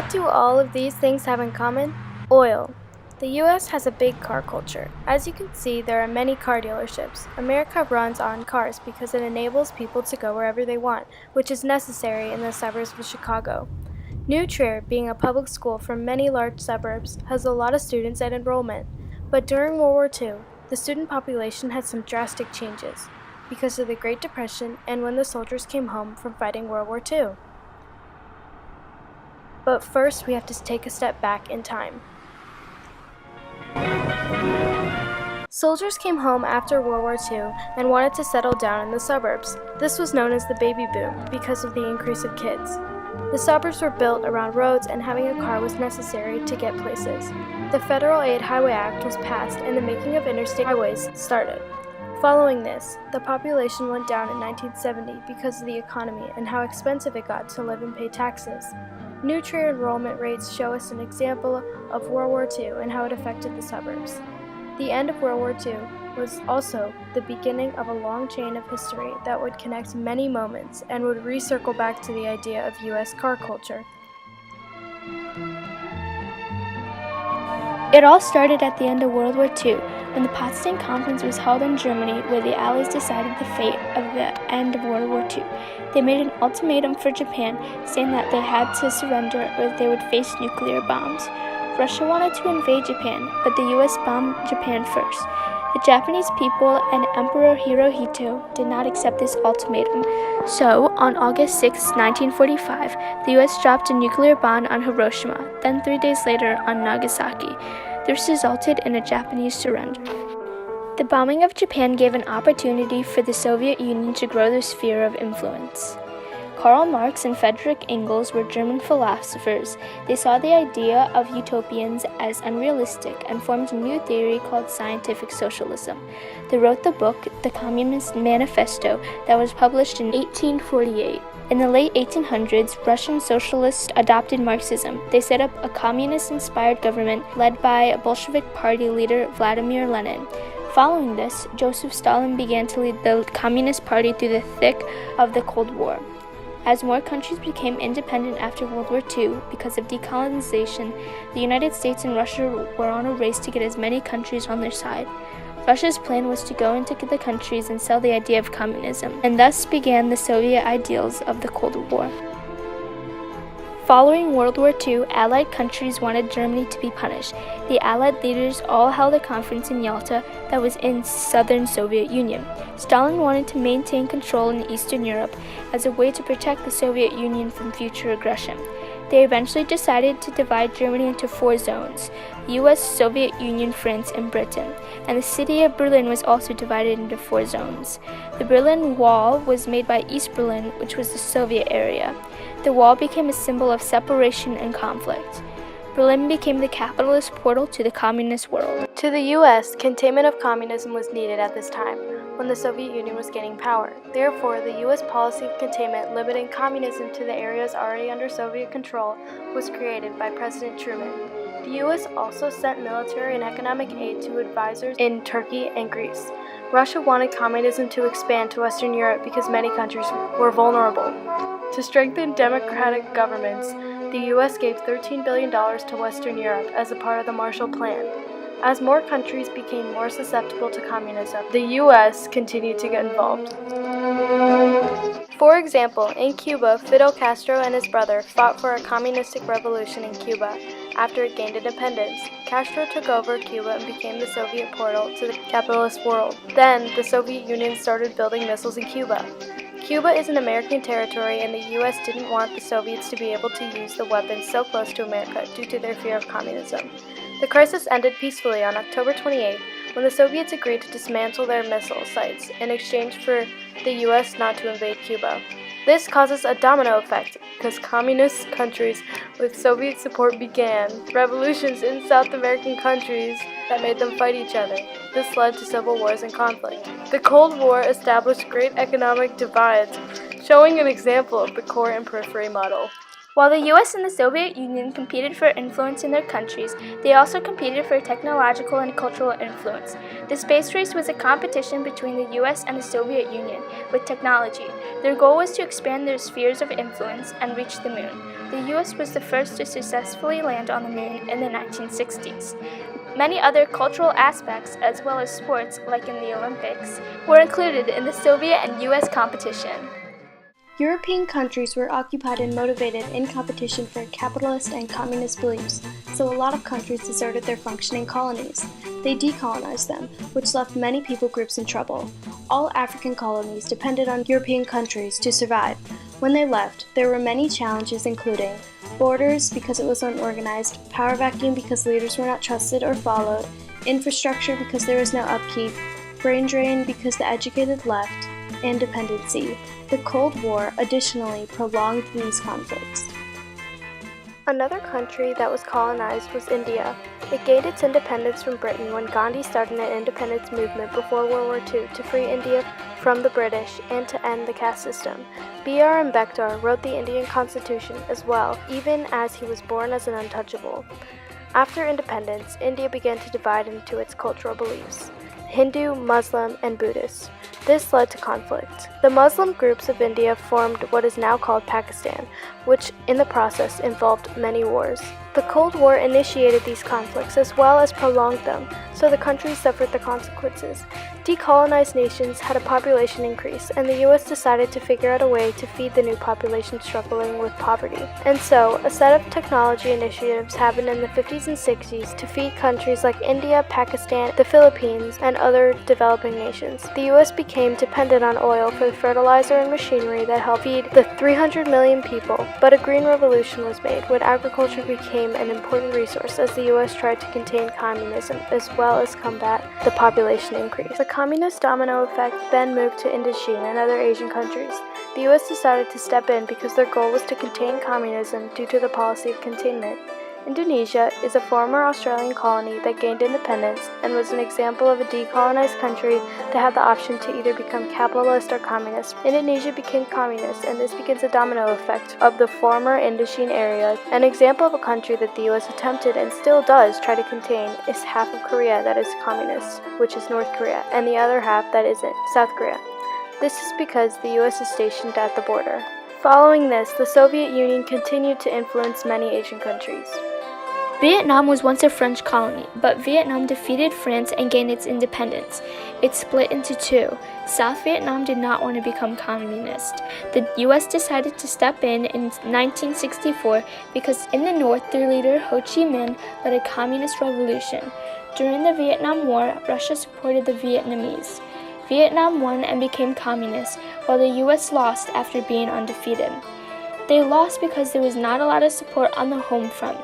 What do all of these things have in common? Oil. The U.S. has a big car culture. As you can see, there are many car dealerships. America runs on cars because it enables people to go wherever they want, which is necessary in the suburbs of Chicago. New Trier, being a public school for many large suburbs, has a lot of students and enrollment. But during World War II, the student population had some drastic changes because of the Great Depression and when the soldiers came home from fighting World War II. But first, we have to take a step back in time. Soldiers came home after World War II and wanted to settle down in the suburbs. This was known as the baby boom because of the increase of kids. The suburbs were built around roads and having a car was necessary to get places. The Federal Aid Highway Act was passed and the making of interstate highways started. Following this, the population went down in 1970 because of the economy and how expensive it got to live and pay taxes. New Trier enrollment rates show us an example of World War II and how it affected the suburbs. The end of World War II was also the beginning of a long chain of history that would connect many moments and would recircle back to the idea of U.S. car culture. It all started at the end of World War II, when the Potsdam Conference was held in Germany, where the Allies decided the fate of the end of World War II. They made an ultimatum for Japan, saying that they had to surrender or they would face nuclear bombs. Russia wanted to invade Japan, but the U.S. bombed Japan first. The Japanese people and Emperor Hirohito did not accept this ultimatum. So, on August 6, 1945, the U.S. dropped a nuclear bomb on Hiroshima, then 3 days later on Nagasaki. This resulted in a Japanese surrender. The bombing of Japan gave an opportunity for the Soviet Union to grow their sphere of influence. Karl Marx and Friedrich Engels were German philosophers. They saw the idea of utopians as unrealistic and formed a new theory called scientific socialism. They wrote the book, The Communist Manifesto, that was published in 1848. In the late 1800s, Russian socialists adopted Marxism. They set up a communist-inspired government led by Bolshevik Party leader Vladimir Lenin. Following this, Joseph Stalin began to lead the Communist Party through the thick of the Cold War. As more countries became independent after World War II because of decolonization, the United States and Russia were on a race to get as many countries on their side. Russia's plan was to go into the countries and sell the idea of communism, and thus began the Soviet ideals of the Cold War. Following World War II, Allied countries wanted Germany to be punished. The Allied leaders all held a conference in Yalta that was in southern Soviet Union. Stalin wanted to maintain control in Eastern Europe as a way to protect the Soviet Union from future aggression. They eventually decided to divide Germany into 4 zones: the US, Soviet Union, France, and Britain. And the city of Berlin was also divided into 4 zones. The Berlin Wall was made by East Berlin, which was the Soviet area. The wall became a symbol of separation and conflict. Berlin became the capitalist portal to the communist world. To the U.S., containment of communism was needed at this time, when the Soviet Union was gaining power. Therefore, the U.S. policy of containment limiting communism to the areas already under Soviet control was created by President Truman. The U.S. also sent military and economic aid to advisors in Turkey and Greece. Russia wanted communism to expand to Western Europe because many countries were vulnerable. To strengthen democratic governments, the U.S. gave $13 billion to Western Europe as a part of the Marshall Plan. As more countries became more susceptible to communism, the U.S. continued to get involved. For example, in Cuba, Fidel Castro and his brother fought for a communistic revolution in Cuba after it gained independence. Castro took over Cuba and became the Soviet portal to the capitalist world. Then, the Soviet Union started building missiles in Cuba. Cuba is an American territory, and the U.S. didn't want the Soviets to be able to use the weapons so close to America due to their fear of communism. The crisis ended peacefully on October 28, when the Soviets agreed to dismantle their missile sites in exchange for the U.S. not to invade Cuba. This causes a domino effect, because communist countries with Soviet support began revolutions in South American countries that made them fight each other. This led to civil wars and conflict. The Cold War established great economic divides, showing an example of the core and periphery model. While the US and the Soviet Union competed for influence in their countries, they also competed for technological and cultural influence. The space race was a competition between the US and the Soviet Union with technology. Their goal was to expand their spheres of influence and reach the moon. The U.S. was the first to successfully land on the moon in the 1960s. Many other cultural aspects, as well as sports, like in the Olympics, were included in the Soviet and U.S. competition. European countries were occupied and motivated in competition for capitalist and communist beliefs, so a lot of countries deserted their functioning colonies. They decolonized them, which left many people groups in trouble. All African colonies depended on European countries to survive. When they left, there were many challenges including borders because it was unorganized, power vacuum because leaders were not trusted or followed, infrastructure because there was no upkeep, brain drain because the educated left, and dependency. The Cold War additionally prolonged these conflicts. Another country that was colonized was India. It gained its independence from Britain when Gandhi started an independence movement before World War II to free India from the British and to end the caste system. B.R. Ambedkar wrote the Indian Constitution as well, even as he was born as an untouchable. After independence, India began to divide into its cultural beliefs: Hindu, Muslim, and Buddhist. This led to conflict. The Muslim groups of India formed what is now called Pakistan, which in the process involved many wars. The Cold War initiated these conflicts as well as prolonged them, so the countries suffered the consequences. Decolonized nations had a population increase, and the U.S. decided to figure out a way to feed the new population struggling with poverty. And so, a set of technology initiatives happened in the 50s and 60s to feed countries like India, Pakistan, the Philippines, and other developing nations. The U.S. became dependent on oil for the fertilizer and machinery that helped feed the 300 million people, but a green revolution was made when agriculture became an important resource as the U.S. tried to contain communism as well as combat the population increase. The communist domino effect then moved to Indochina and other Asian countries. The U.S. decided to step in because their goal was to contain communism due to the policy of containment. Indonesia is a former Australian colony that gained independence and was an example of a decolonized country that had the option to either become capitalist or communist. Indonesia became communist, and this begins a domino effect of the former Indochine area. An example of a country that the U.S. attempted and still does try to contain is half of Korea that is communist, which is North Korea, and the other half that isn't, South Korea. This is because the U.S. is stationed at the border. Following this, the Soviet Union continued to influence many Asian countries. Vietnam was once a French colony, but Vietnam defeated France and gained its independence. It split into two. South Vietnam did not want to become communist. The U.S. decided to step in 1964 because in the north, their leader Ho Chi Minh led a communist revolution. During the Vietnam War, Russia supported the Vietnamese. Vietnam won and became communist, while the U.S. lost after being undefeated. They lost because there was not a lot of support on the home front.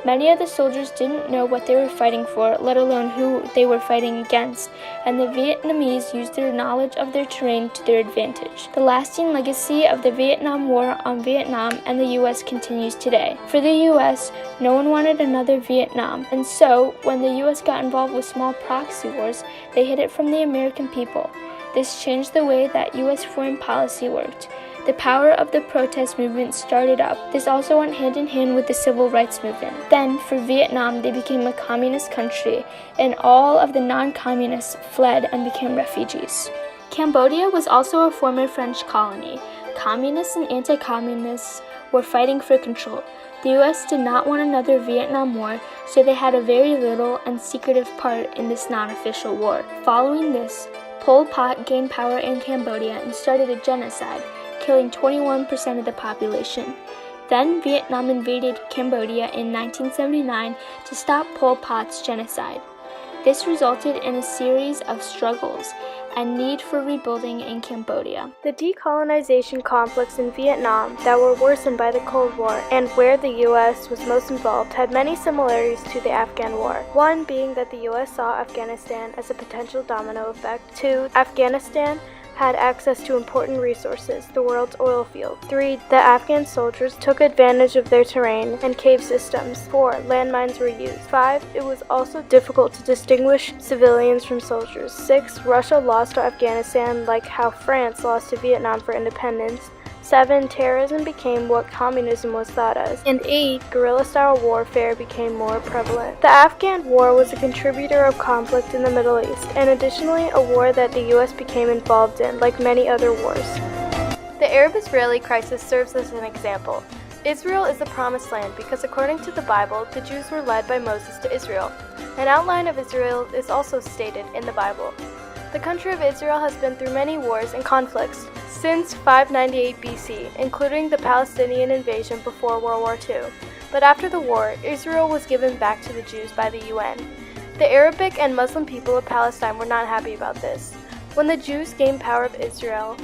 Many of the soldiers didn't know what they were fighting for, let alone who they were fighting against, and the Vietnamese used their knowledge of their terrain to their advantage. The lasting legacy of the Vietnam War on Vietnam and the U.S. continues today. For the U.S., no one wanted another Vietnam, and so, when the U.S. got involved with small proxy wars, they hid it from the American people. This changed the way that U.S. foreign policy worked. The power of the protest movement started up. This also went hand in hand with the civil rights movement. Then, for Vietnam, they became a communist country, and all of the non-communists fled and became refugees. Cambodia was also a former French colony. Communists and anti-communists were fighting for control. The U.S. did not want another Vietnam War, so they had a very little and secretive part in this non-official war. Following this, Pol Pot gained power in Cambodia and started a genocide, killing 21% of the population. Then Vietnam invaded Cambodia in 1979 to stop Pol Pot's genocide. This resulted in a series of struggles and need for rebuilding in Cambodia. The decolonization conflicts in Vietnam that were worsened by the Cold War and where the U.S. was most involved had many similarities to the Afghan War. One being that the U.S. saw Afghanistan as a potential domino effect. 2. Afghanistan had access to important resources, the world's oil field. 3. The Afghan soldiers took advantage of their terrain and cave systems. 4. Landmines were used. 5. It was also difficult to distinguish civilians from soldiers. 6. Russia lost to Afghanistan like how France lost to Vietnam for independence. 7. Terrorism became what communism was thought as. And 8. Guerrilla-style warfare became more prevalent. The Afghan War was a contributor of conflict in the Middle East, and additionally a war that the U.S. became involved in, like many other wars. The Arab-Israeli crisis serves as an example. Israel is the promised land because according to the Bible, the Jews were led by Moses to Israel. An outline of Israel is also stated in the Bible. The country of Israel has been through many wars and conflicts since 598 BC, including the Palestinian invasion before World War II. But after the war, Israel was given back to the Jews by the UN. The Arabic and Muslim people of Palestine were not happy about this. When the Jews gained power of Israel,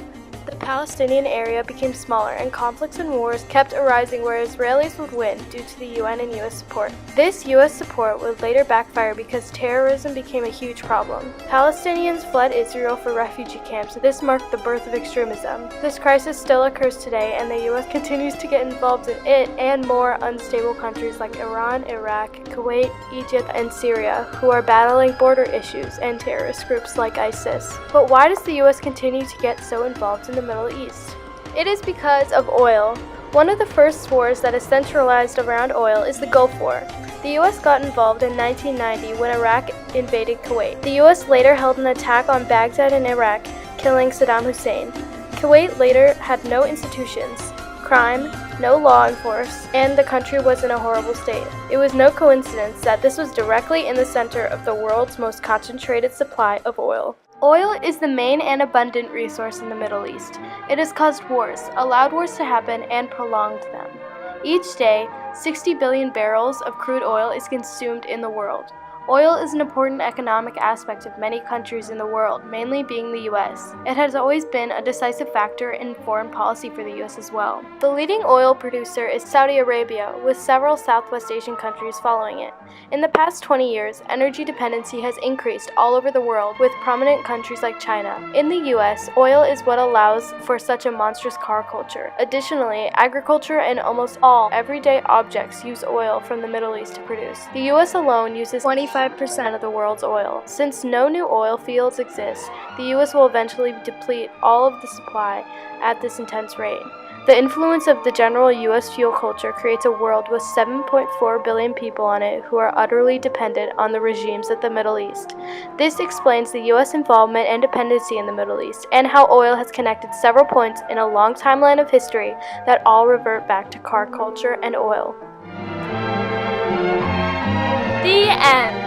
the Palestinian area became smaller and conflicts and wars kept arising where Israelis would win due to the UN and US support. This US support would later backfire because terrorism became a huge problem. Palestinians fled Israel for refugee camps. This marked the birth of extremism. This crisis still occurs today and the US continues to get involved in it and more unstable countries like Iran, Iraq, Kuwait, Egypt, and Syria who are battling border issues and terrorist groups like ISIS. But why does the US continue to get so involved in the Middle East? It is because of oil. One of the first wars that is centralized around oil is the Gulf War. The US got involved in 1990 when Iraq invaded Kuwait. The US later held an attack on Baghdad in Iraq, killing Saddam Hussein. Kuwait later had no institutions, crime, no law enforcement, and the country was in a horrible state. It was no coincidence that this was directly in the center of the world's most concentrated supply of oil. Oil is the main and abundant resource in the Middle East. It has caused wars, allowed wars to happen, and prolonged them. Each day, 60 billion barrels of crude oil is consumed in the world. Oil is an important economic aspect of many countries in the world, mainly being the US. It has always been a decisive factor in foreign policy for the US as well. The leading oil producer is Saudi Arabia, with several Southwest Asian countries following it. In the past 20 years, energy dependency has increased all over the world, with prominent countries like China. In the US, oil is what allows for such a monstrous car culture. Additionally, agriculture and almost all everyday objects use oil from the Middle East to produce. The US alone uses 25% of the world's oil. Since no new oil fields exist, the US will eventually deplete all of the supply at this intense rate. The influence of the general US fuel culture creates a world with 7.4 billion people on it who are utterly dependent on the regimes of the Middle East. This explains the US involvement and dependency in the Middle East, and how oil has connected several points in a long timeline of history that all revert back to car culture and oil. The end.